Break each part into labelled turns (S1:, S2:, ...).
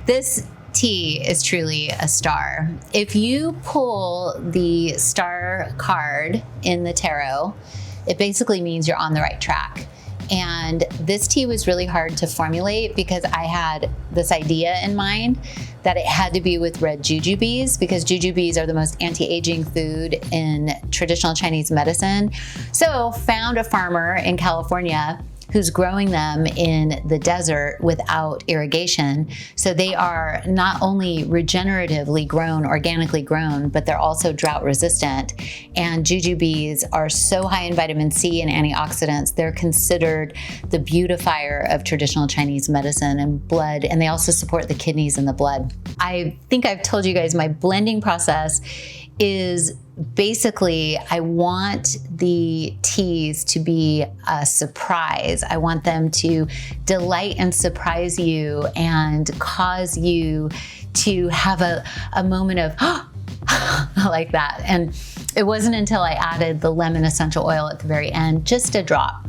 S1: This tea is truly a star. If you pull the star card in the tarot, it basically means you're on the right track. And this tea was really hard to formulate because I had this idea in mind that it had to be with red jujubes, because jujubes are the most anti-aging food in traditional Chinese medicine. So found a farmer in California who's growing them in the desert without irrigation. So they are not only regeneratively grown, organically grown, but they're also drought resistant. And jujubes are so high in vitamin C and antioxidants, they're considered the beautifier of traditional Chinese medicine and blood, and they also support the kidneys and the blood. I think I've told you guys my blending process is basically, I want the teas to be a surprise. I want them to delight and surprise you and cause you to have a moment of like that. And it wasn't until I added the lemon essential oil at the very end, just a drop,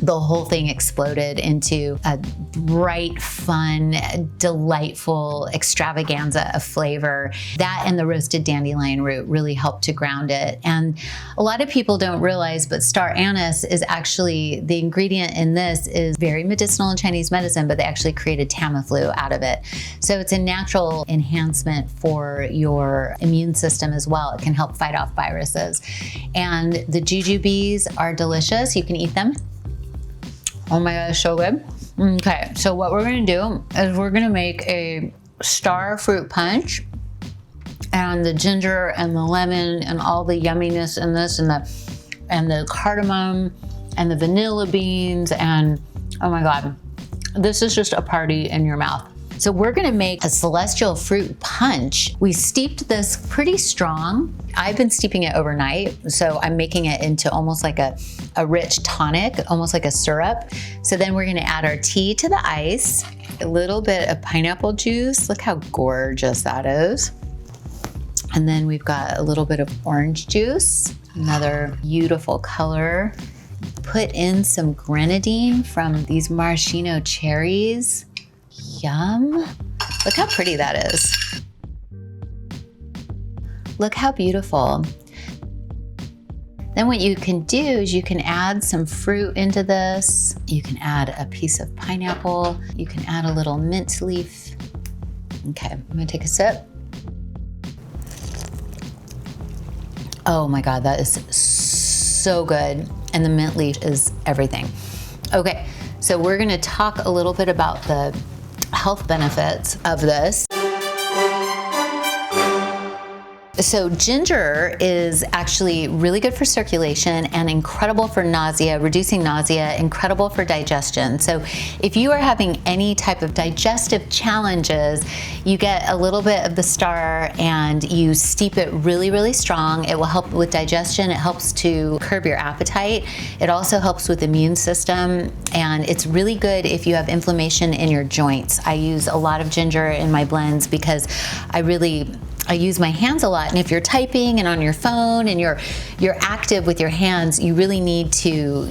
S1: the whole thing exploded into a bright, fun, delightful extravaganza of flavor. That and the roasted dandelion root really helped to ground it. And a lot of people don't realize, but star anise is actually, the ingredient in this is very medicinal in Chinese medicine, but they actually created Tamiflu out of it. So it's a natural enhancement for your immune system as well. It can help fight off viruses. And the jujubes are delicious. You can eat them. Oh my God, it's so good. Okay, so what we're gonna do is we're gonna make a star fruit punch, and the ginger and the lemon and all the yumminess in this, and the cardamom and the vanilla beans, and oh my God, this is just a party in your mouth. So we're gonna make a celestial fruit punch. We steeped this pretty strong. I've been steeping it overnight, so I'm making it into almost like a rich tonic, almost like a syrup. So then we're gonna add our tea to the ice, a little bit of pineapple juice. Look how gorgeous that is. And then we've got a little bit of orange juice, another beautiful color. Put in some grenadine from these maraschino cherries. Yum. Look how pretty that is. Look how beautiful. Then what you can do is you can add some fruit into this. You can add a piece of pineapple. You can add a little mint leaf. Okay, I'm gonna take a sip. Oh my God, that is so good. And the mint leaf is everything. Okay, so we're gonna talk a little bit about the health benefits of this. So ginger is actually really good for circulation and incredible for nausea, reducing nausea, incredible for digestion. So if you are having any type of digestive challenges, you get a little bit of the star and you steep it really, really strong. It will help with digestion. It helps to curb your appetite. It also helps with the immune system, and it's really good if you have inflammation in your joints. I use a lot of ginger in my blends because I use my hands a lot, and if you're typing and on your phone and you're active with your hands, you really need to,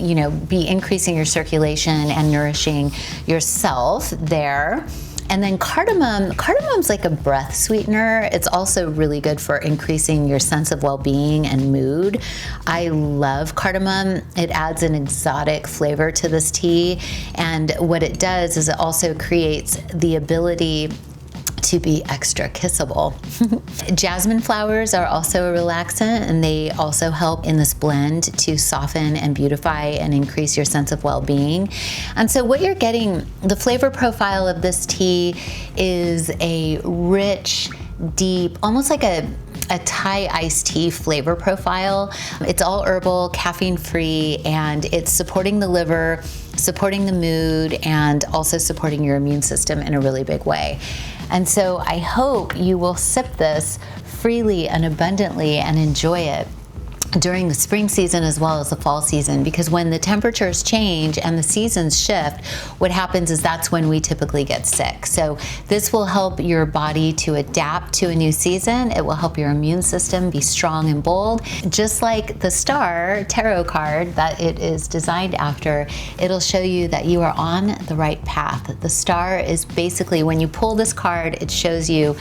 S1: be increasing your circulation and nourishing yourself there. And then cardamom's like a breath sweetener. It's also really good for increasing your sense of well-being and mood. I love cardamom. It adds an exotic flavor to this tea, and what it does is it also creates the ability to be extra kissable. Jasmine flowers are also a relaxant, and they also help in this blend to soften and beautify and increase your sense of well-being. And so what you're getting, the flavor profile of this tea is a rich, deep, almost like a Thai iced tea flavor profile. It's all herbal, caffeine-free, and it's supporting the liver, supporting the mood, and also supporting your immune system in a really big way. And so I hope you will sip this freely and abundantly and enjoy it. during the spring season as well as the fall season, because when the temperatures change and the seasons shift, what happens is that's when we typically get sick. So this will help your body to adapt to a new season. It will help your immune system be strong and bold. Just like the star tarot card that it is designed after, it'll show you that you are on the right path. The star is basically, when you pull this card, it shows you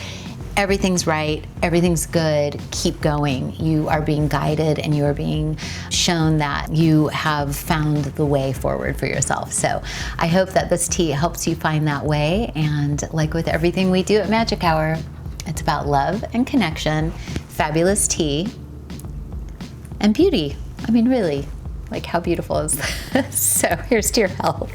S1: everything's right, everything's good, keep going. You are being guided and you are being shown that you have found the way forward for yourself. So I hope that this tea helps you find that way. And like with everything we do at Magic Hour, it's about love and connection, fabulous tea, and beauty. I mean, really, like how beautiful is this? So here's to your health.